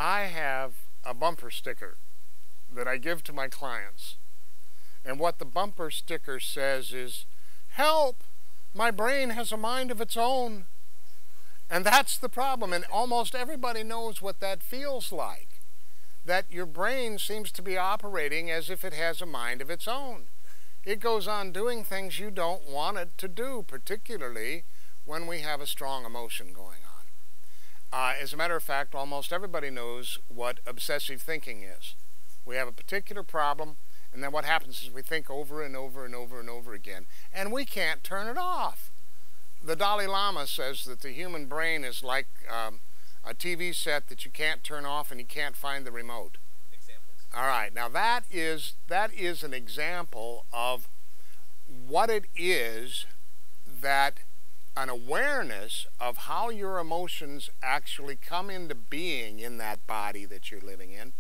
I have a bumper sticker that I give to my clients. And what the bumper sticker says is, "Help! My brain has a mind of its own." And that's the problem. And almost everybody knows what that feels like. That your brain seems to be operating as if it has a mind of its own. It goes on doing things you don't want it to do, particularly when we have a strong emotion going on. As a matter of fact, almost everybody knows what obsessive thinking is. We have a particular problem, and then what happens is we think over and over and over and over again, and we can't turn it off. The Dalai Lama says that the human brain is like a TV set that you can't turn off and you can't find the remote. Examples. All right, now that is an example of what it is that an awareness of how your emotions actually come into being in that body that you're living in,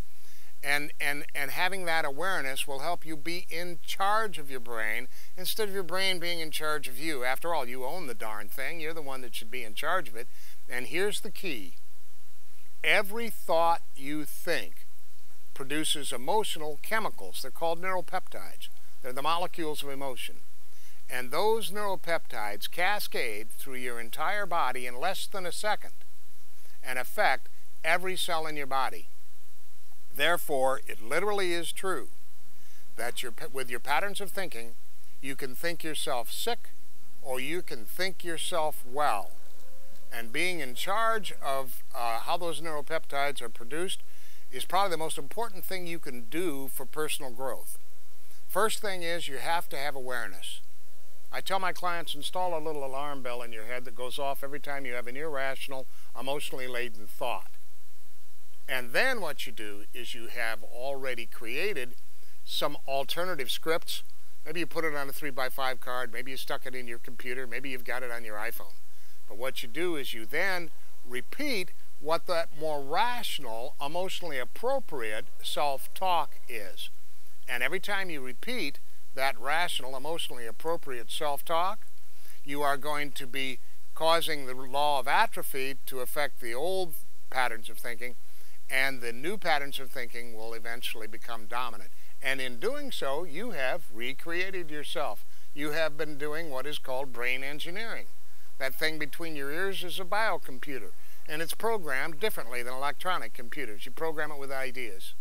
and having that awareness will help you be in charge of your brain instead of your brain being in charge of you. After all, you own the darn thing. You're the one that should be in charge of it. And here's the key. Every thought you think produces emotional chemicals. They're called neuropeptides. They're the molecules of emotion. And those neuropeptides cascade through your entire body in less than a second and affect every cell in your body. Therefore, it literally is true that with your patterns of thinking, you can think yourself sick or you can think yourself well. And being in charge of how those neuropeptides are produced is probably the most important thing you can do for personal growth. First thing is you have to have awareness. I tell my clients, install a little alarm bell in your head that goes off every time you have an irrational, emotionally laden thought. And then what you do is you have already created some alternative scripts. Maybe you put it on a 3x5 card, maybe you stuck it in your computer, maybe you've got it on your iPhone. But what you do is you then repeat what that more rational, emotionally appropriate self-talk is. And every time you repeat that rational, emotionally appropriate self-talk, you are going to be causing the law of atrophy to affect the old patterns of thinking, and the new patterns of thinking will eventually become dominant. And in doing so, you have recreated yourself. You have been doing what is called brain engineering. That thing between your ears is a biocomputer, and it's programmed differently than electronic computers. You program it with ideas.